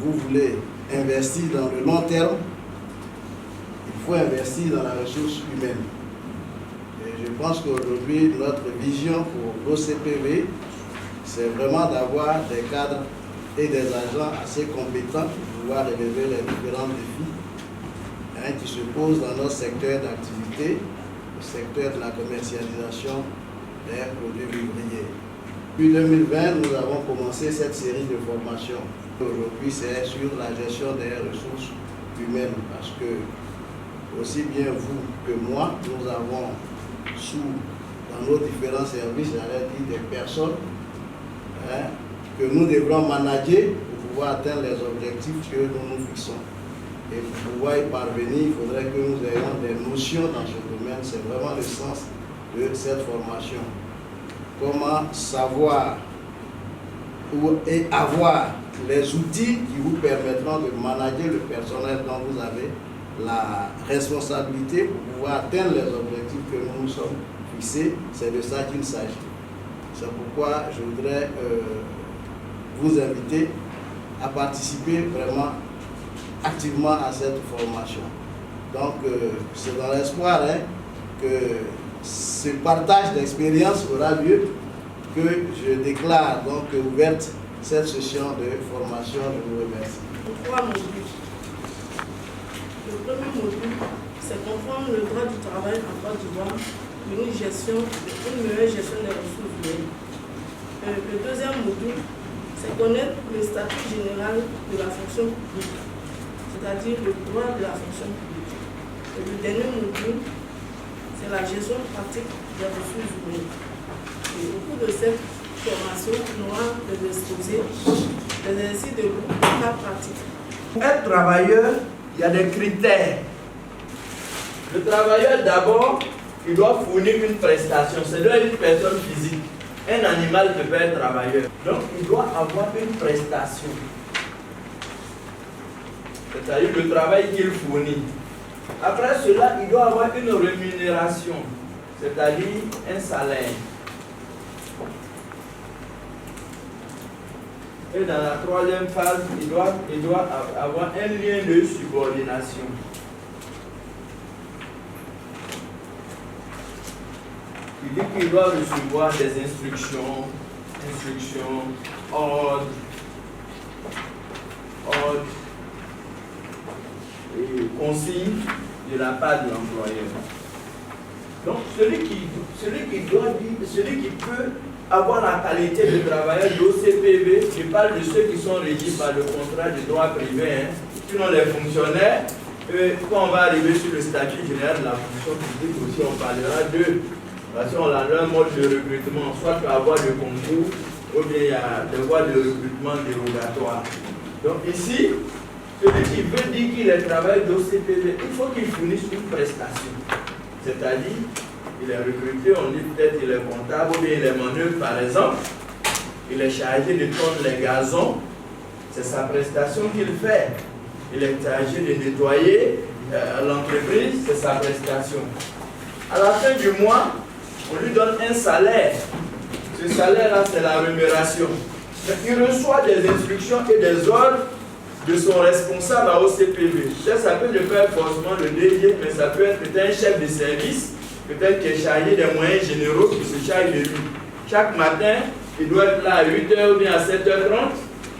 vous voulez investir dans le long terme, il faut investir dans la ressource humaine. Et je pense qu'aujourd'hui, notre vision pour l'OCPV, c'est vraiment d'avoir des cadres et des agents assez compétents pour pouvoir relever les différents défis qui se posent dans notre secteur d'activité, le secteur de la commercialisation des produits vivriers. Depuis 2020, nous avons commencé cette série de formations. Aujourd'hui, c'est sur la gestion des ressources humaines parce que aussi bien vous que moi, nous avons dans nos différents services, j'allais dire des personnes que nous devrons manager pour pouvoir atteindre les objectifs que nous nous fixons. Et pour pouvoir y parvenir, il faudrait que nous ayons des notions dans ce domaine. C'est vraiment le sens de cette formation. Comment savoir et avoir les outils qui vous permettront de manager le personnel dont vous avez la responsabilité pour pouvoir atteindre les objectifs que nous nous sommes fixés. C'est de ça qu'il s'agit. C'est pourquoi je voudrais vous inviter à participer vraiment activement à cette formation. Donc, c'est dans l'espoir que ce partage d'expérience aura lieu que je déclare donc ouverte cette session de formation. Je vous remercie. 3 modules. Le premier module, c'est comprendre le droit du travail en Côte d'Ivoire, une meilleure gestion des ressources humaines. Le deuxième module, c'est connaître le statut général de la fonction publique, c'est-à-dire le droit de la fonction publique. Et le dernier module, c'est la gestion pratique des ressources humaines. Et au cours de cette formation, nous aurons des exposés, des exercices de groupe, des cas pratiques. Pour être travailleur, il y a des critères. Le travailleur, d'abord, il doit fournir une prestation. C'est doit être une personne physique. Un animal ne peut pas être travailleur. Donc, il doit avoir une prestation. C'est-à-dire le travail qu'il fournit. Après cela, il doit avoir une rémunération, c'est-à-dire un salaire. Et dans la troisième phase, il doit avoir un lien de subordination. Il dit qu'il doit recevoir des instructions, ordres, et consignes de la part de l'employeur. Donc, celui qui peut avoir la qualité de travailleur de l'OCPV, je parle de ceux qui sont régis par le contrat de droit privé, sinon les fonctionnaires, quand on va arriver sur le statut général de la fonction publique aussi, on parlera d'eux. Parce qu'on a un mode de recrutement, soit tu avoir le concours, ou bien il y a des voies de recrutement dérogatoires. Donc ici, celui qui veut dire qu'il est travailleur d'OCPV, il faut qu'il fournisse une prestation. C'est-à-dire, il est recruté, on dit peut-être qu'il est comptable, ou bien il est manœuvre par exemple, il est chargé de tondre les gazons, c'est sa prestation qu'il fait. Il est chargé de nettoyer l'entreprise, c'est sa prestation. À la fin du mois, on lui donne un salaire. Ce salaire-là, c'est la rémunération. Il reçoit des instructions et des ordres de son responsable à OCPV. Ça peut ne pas être forcément le DG, mais ça peut être peut-être un chef de service, peut-être qui est chargé des moyens généraux qui se charge de lui. Chaque matin, il doit être là à 8h ou bien à 7h30.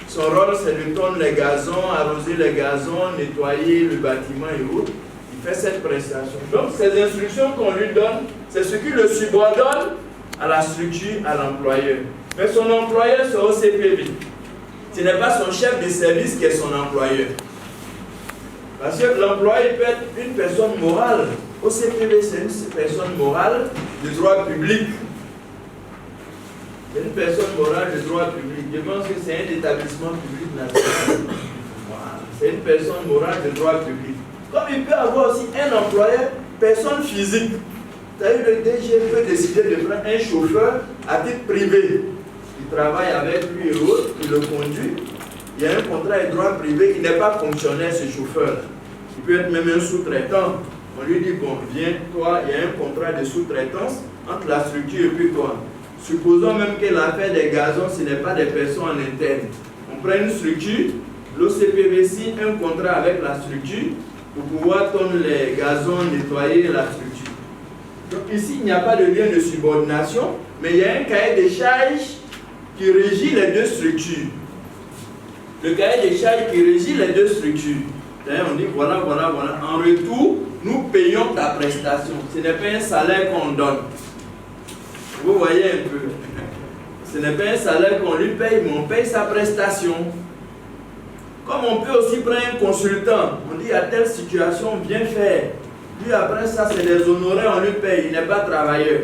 Son rôle, c'est de tondre les gazons, arroser les gazons, nettoyer le bâtiment et autres. Il fait cette prestation. Donc, ces instructions qu'on lui donne, c'est ce qui le subordonne à la structure, à l'employeur. Mais son employeur, c'est OCPV. Ce n'est pas son chef de service qui est son employeur. Parce que l'employé peut être une personne morale. OCPV, c'est une personne morale de droit public. C'est une personne morale de droit public. Je pense que c'est un établissement public national. C'est une personne morale de droit public. Comme il peut avoir aussi un employeur, personne physique. C'est-à-dire le DG peut décider de prendre un chauffeur à titre privé. Il travaille avec lui et l'autre, il le conduit. Il y a un contrat de droit privé, il n'est pas fonctionnaire ce chauffeur. Il peut être même un sous-traitant. On lui dit, bon, viens, toi, il y a un contrat de sous-traitance entre la structure et puis toi. Supposons même que l'affaire des gazons, ce n'est pas des personnes en interne. On prend une structure, l'OCPV signe un contrat avec la structure pour pouvoir tourner les gazons, nettoyer la structure. Donc ici, il n'y a pas de lien de subordination, mais il y a un cahier des charges qui régit les deux structures. Le cahier des charges qui régit les deux structures. D'ailleurs, on dit voilà. En retour, nous payons ta prestation. Ce n'est pas un salaire qu'on donne. Vous voyez un peu. Ce n'est pas un salaire qu'on lui paye, mais on paye sa prestation. Comme on peut aussi prendre un consultant, on dit à telle situation, viens faire. Lui après ça, c'est des honoraires, on lui paye, il n'est pas travailleur.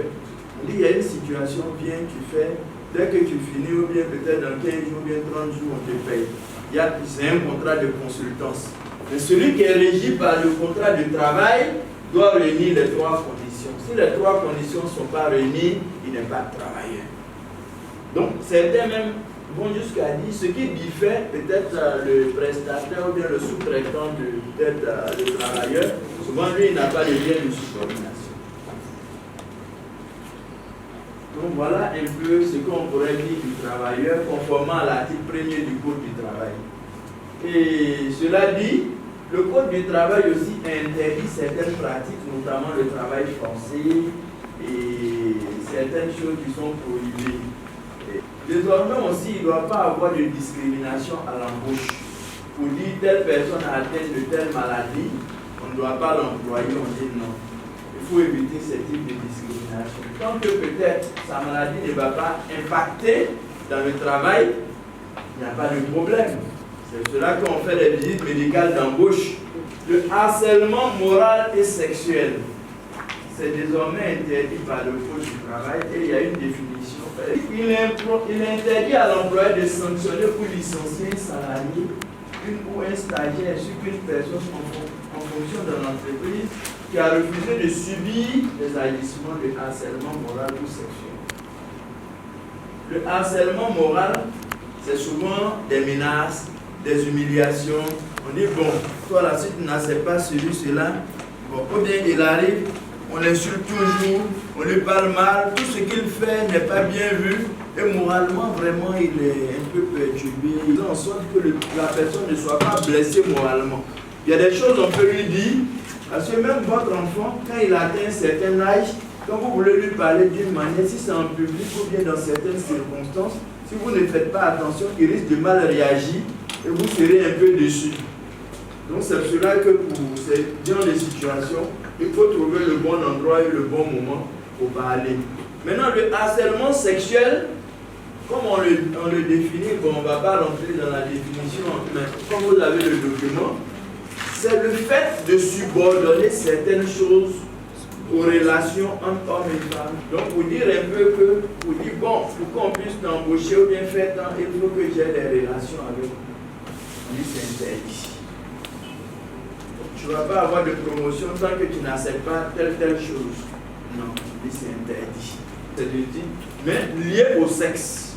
On dit il y a une situation, viens, tu fais. Dès que tu finis, ou bien peut-être dans 15 jours, ou bien 30 jours, on te paye. C'est un contrat de consultance. Mais celui qui est régi par le contrat de travail doit réunir les trois conditions. Si les trois conditions ne sont pas réunies, il n'est pas travailleur. Donc, certains même vont jusqu'à dire ce qui diffère peut-être le prestataire ou bien le sous-traitant de peut-être le travailleur. Souvent, lui, il n'a pas de lien de subordination. Donc, voilà un peu ce qu'on pourrait dire du travailleur conformément à l'article 1er du Code du travail. Et cela dit, le Code du travail aussi interdit certaines pratiques, notamment le travail forcé et certaines choses qui sont prohibées. Et désormais aussi, il ne doit pas avoir de discrimination à l'embauche. Pour dire telle personne a atteint de telle maladie, on ne doit pas l'employer, on dit non. Il faut éviter ce type de discrimination. Tant que peut-être sa maladie ne va pas impacter dans le travail, il n'y a pas de problème. C'est cela qu'on fait les visites médicales d'embauche. Le harcèlement moral et sexuel, c'est désormais interdit par le Code du travail et il y a une définition. Il est interdit à l'employeur de sanctionner ou licencier un salarié ou un stagiaire sur une personne en fonction de l'entreprise qui a refusé de subir des agissements de harcèlement moral ou sexuel. Le harcèlement moral, c'est souvent des menaces, des humiliations. On dit bon, toi là, si tu n'acceptes pas cela, bon, ou bien il arrive, on l'insulte toujours, on lui parle mal, tout ce qu'il fait n'est pas bien vu, et moralement, vraiment, il est un peu perturbé. Il fait en sorte que la personne ne soit pas blessée moralement. Il y a des choses qu'on peut lui dire, parce que même votre enfant, quand il atteint un certain âge, quand vous voulez lui parler d'une manière, si c'est en public ou bien dans certaines circonstances, si vous ne faites pas attention, il risque de mal réagir et vous serez un peu déçu. Donc c'est cela que pour ces genre de situations, il faut trouver le bon endroit et le bon moment pour parler. Maintenant, le harcèlement sexuel, comme on le définit, bon, on ne va pas rentrer dans la définition, mais comme vous avez le document, c'est le fait de subordonner certaines choses aux relations entre hommes et femmes. Donc, pour dire un peu que, pour dire, bon, pour qu'on puisse t'embaucher ou bien faire tant, il faut que j'ai des relations avec vous. On dit c'est interdit. Tu ne vas pas avoir de promotion tant que tu n'acceptes pas telle chose. Non, on dit c'est interdit. C'est dit, mais lié au sexe.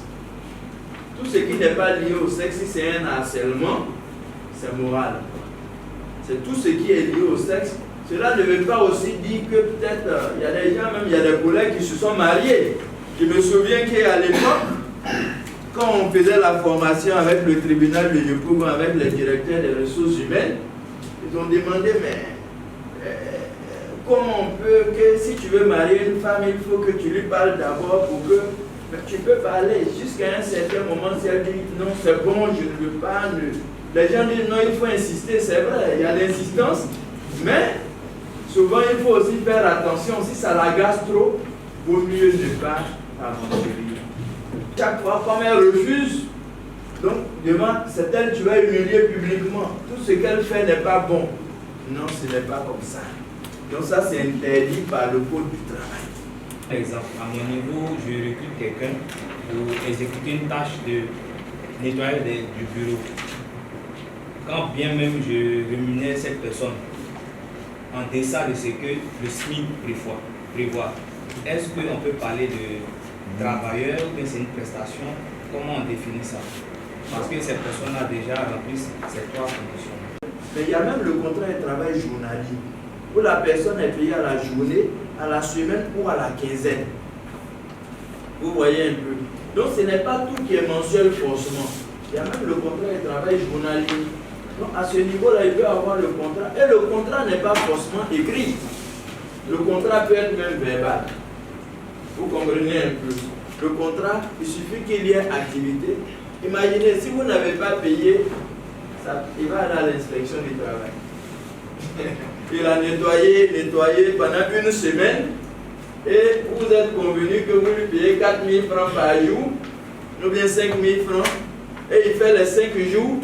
Tout ce qui n'est pas lié au sexe, si c'est un harcèlement, c'est moral. C'est tout ce qui est lié au sexe. Cela ne veut pas aussi dire que peut-être il y a des gens, même il y a des collègues qui se sont mariés. Je me souviens qu'à l'époque, quand on faisait la formation avec le tribunal de Yopougon, avec les directeurs des ressources humaines, ils ont demandé, mais comment on peut, que si tu veux marier une femme, il faut que tu lui parles d'abord pour que tu peux parler jusqu'à un certain moment. Si elle dit non, c'est bon, je ne veux pas. Les gens disent non, il faut insister, c'est vrai, il y a l'insistance, mais souvent il faut aussi faire attention. Si ça l'agace trop, vaut mieux ne pas aventurer. Chaque fois, comme elle refuse, donc devant cette elle, tu vas humilier publiquement. Tout ce qu'elle fait n'est pas bon. Non, ce n'est pas comme ça. Donc ça, c'est interdit par le Code du travail. Par exemple, à mon niveau, je recrute quelqu'un pour exécuter une tâche de nettoyage du bureau. Quand bien même je rémunère cette personne en deçà de ce que le SMIC prévoit, est-ce qu'on peut parler de travailleur ou bien c'est une prestation? Comment on définit ça? Parce que cette personne a déjà rempli ces trois conditions. Mais il y a même le contrat de travail journalier, où la personne est payée à la journée, à la semaine ou à la quinzaine. Vous voyez un peu. Donc ce n'est pas tout qui est mensuel forcément. Il y a même le contrat de travail journalier. Donc à ce niveau-là, il peut avoir le contrat. Et le contrat n'est pas forcément écrit. Le contrat peut être même verbal. Vous comprenez un peu. Le contrat, il suffit qu'il y ait activité. Imaginez, si vous n'avez pas payé, il va aller à l'inspection du travail. Il a nettoyé pendant une semaine. Et vous êtes convenu que vous lui payez 4 000 francs par jour, ou bien 5 000 francs. Et il fait les 5 jours.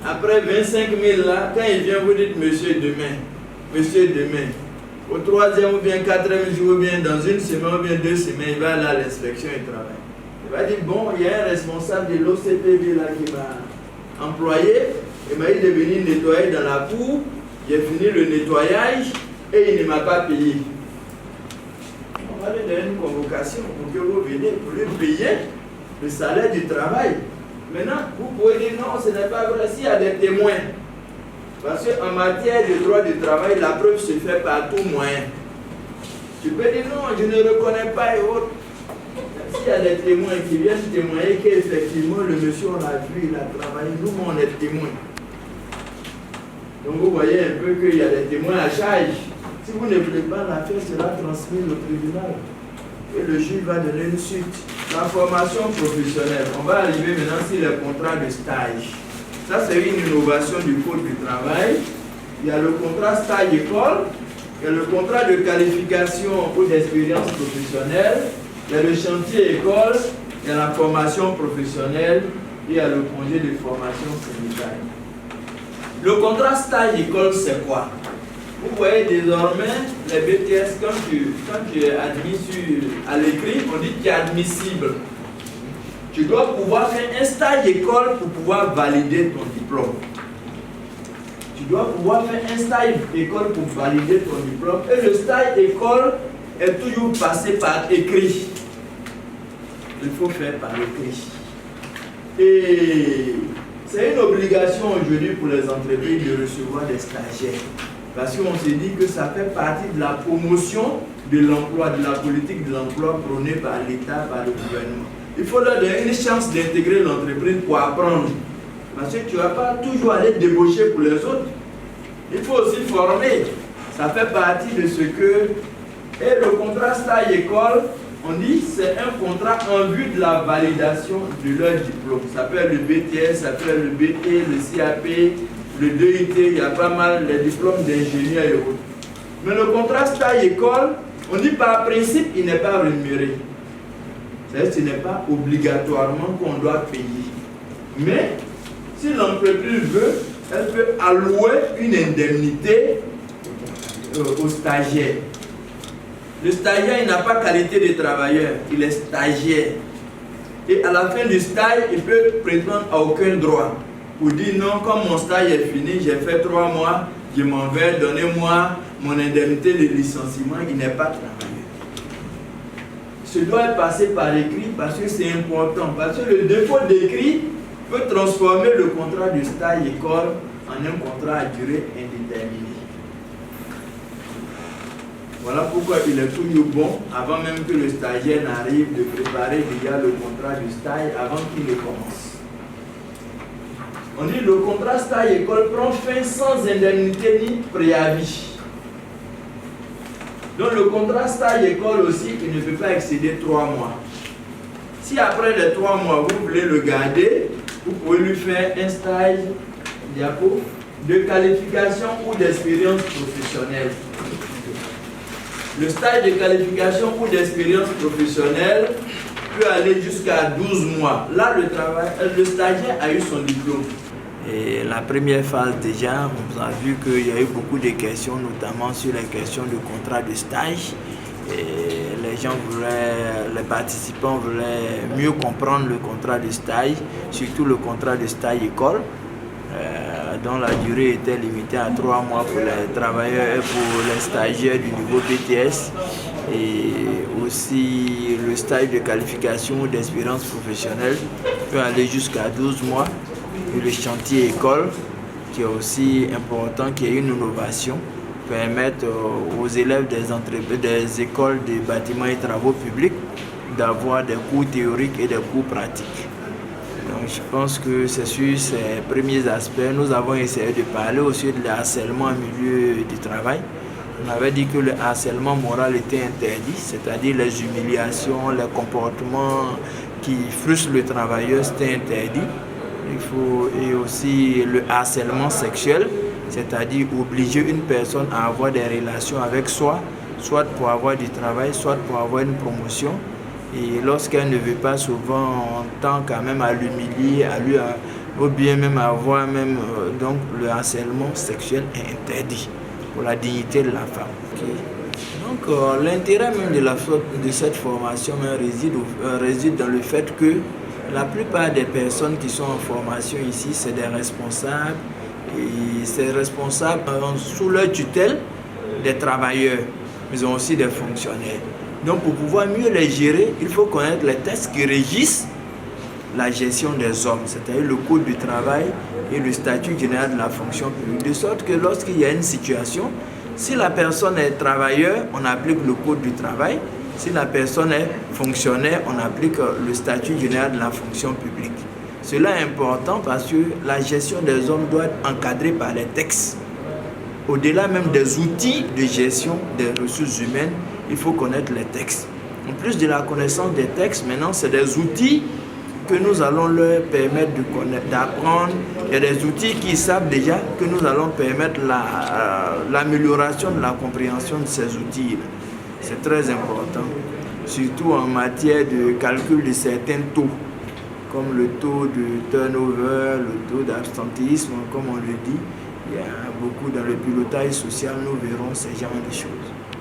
Après 25 000 là, quand il vient, vous dites monsieur demain. Monsieur demain. Au 3e ou bien 4e jour, ou bien dans une semaine ou bien 2 semaines, il va aller à l'inspection du travail. Il va dire, bon, il y a un responsable de l'OCPV là qui m'a employé, il m'a dit de venir nettoyer dans la cour, j'ai fini le nettoyage et il ne m'a pas payé. On va lui donner une convocation pour que vous veniez pour lui payer le salaire du travail. Maintenant, vous pouvez dire non, ce n'est pas vrai s'il y a des témoins. Parce qu'en matière de droit du travail, la preuve se fait par tout moyen. Tu peux dire non, je ne reconnais pas et autres. S'il y a des témoins qui viennent témoigner qu'effectivement le monsieur, on l'a vu, il a travaillé, nous, on est témoins. Donc vous voyez un peu qu'il y a des témoins à charge. Si vous ne voulez pas l'affaire, sera transmis au tribunal. Et le juge va donner une suite. La formation professionnelle. On va arriver maintenant sur les contrats de stage. Ça, c'est une innovation du Code du travail. Il y a le contrat stage-école, il y a le contrat de qualification ou d'expérience professionnelle, il y a le chantier-école, il y a la formation professionnelle et il y a le congé de formation syndicale. Le contrat stage-école, c'est quoi? Vous voyez désormais les BTS, quand tu es admis à l'écrit, on dit que tu es admissible. Tu dois pouvoir faire un stage d'école pour pouvoir valider ton diplôme. Tu dois pouvoir faire un stage d'école pour valider ton diplôme. Et le stage d'école est toujours passé par écrit. Il faut faire par écrit. Et c'est une obligation aujourd'hui pour les entreprises de recevoir des stagiaires. Parce qu'on se dit que ça fait partie de la promotion de l'emploi, de la politique de l'emploi prônée par l'État, par le gouvernement. Il faut leur donner une chance d'intégrer l'entreprise pour apprendre. Parce que tu ne vas pas toujours aller débaucher pour les autres. Il faut aussi former. Ça fait partie de ce que... Et le contrat stage-école, on dit c'est un contrat en vue de la validation de leur diplôme. Ça peut être le BTS, ça peut être le BT, le CAP, le DUT, il y a pas mal de diplômes d'ingénieurs et autres. Mais le contrat stage-école, on dit par principe, il n'est pas rémunéré. C'est-à-dire que ce n'est pas obligatoirement qu'on doit payer. Mais, si l'entreprise veut, elle peut allouer une indemnité au stagiaire. Le stagiaire, il n'a pas qualité de travailleur, il est stagiaire. Et à la fin du stage, il peut prétendre à aucun droit. Pour dire non, comme mon stage est fini, j'ai fait 3 mois, je m'en vais, donnez-moi mon indemnité de licenciement, il n'est pas travailleur. Ce doit passer par écrit parce que c'est important. Parce que le défaut d'écrit peut transformer le contrat de stage-école en un contrat à durée indéterminée. Voilà pourquoi il est toujours bon, avant même que le stagiaire n'arrive, de préparer déjà le contrat de stage avant qu'il ne commence. On dit le contrat stage-école prend fin sans indemnité ni préavis. Donc le contrat stage-école aussi, il ne peut pas excéder 3 mois. Si après les 3 mois, vous voulez le garder, vous pouvez lui faire un stage de qualification ou d'expérience professionnelle. Le stage de qualification ou d'expérience professionnelle peut aller jusqu'à 12 mois. Là, le stagiaire a eu son diplôme. Et la première phase déjà, on a vu qu'il y a eu beaucoup de questions, notamment sur les questions de contrat de stage. Et les participants voulaient mieux comprendre le contrat de stage, surtout le contrat de stage école, dont la durée était limitée à 3 mois pour les travailleurs et pour les stagiaires du niveau BTS. Et aussi le stage de qualification ou d'expérience professionnelle peut aller jusqu'à 12 mois. Et le chantier école, qui est aussi important, qui est une innovation, permettre aux élèves des écoles des bâtiments et travaux publics d'avoir des cours théoriques et des cours pratiques. Donc je pense que c'est sur ces premiers aspects. Nous avons essayé de parler aussi de harcèlement en milieu du travail. On avait dit que le harcèlement moral était interdit, c'est-à-dire les humiliations, les comportements qui frustrent le travailleur, c'était interdit. Et aussi le harcèlement sexuel, c'est-à-dire obliger une personne à avoir des relations avec soi, soit pour avoir du travail, soit pour avoir une promotion. Et lorsqu'elle ne veut pas, souvent on tend quand même à l'humilier, ou bien même avoir donc le harcèlement sexuel est interdit pour la dignité de la femme. Okay. Donc l'intérêt même de cette formation réside dans le fait que la plupart des personnes qui sont en formation ici, c'est des responsables. Et ces responsables ont sous leur tutelle des travailleurs, mais ils ont aussi des fonctionnaires. Donc pour pouvoir mieux les gérer, il faut connaître les textes qui régissent la gestion des hommes, c'est-à-dire le code du travail et le statut général de la fonction publique. De sorte que lorsqu'il y a une situation, si la personne est travailleur, on applique le code du travail. Si la personne est fonctionnaire, on applique le statut général de la fonction publique. Cela est important parce que la gestion des hommes doit être encadrée par les textes. Au-delà même des outils de gestion des ressources humaines, il faut connaître les textes. En plus de la connaissance des textes, maintenant, c'est des outils que nous allons leur permettre de connaître, d'apprendre. Il y a des outils qui savent déjà que nous allons permettre l'amélioration de la compréhension de ces outils. C'est très important, surtout en matière de calcul de certains taux, comme le taux de turnover, le taux d'absentéisme, comme on le dit. Il y a beaucoup dans le pilotage social, nous verrons ces genres de choses.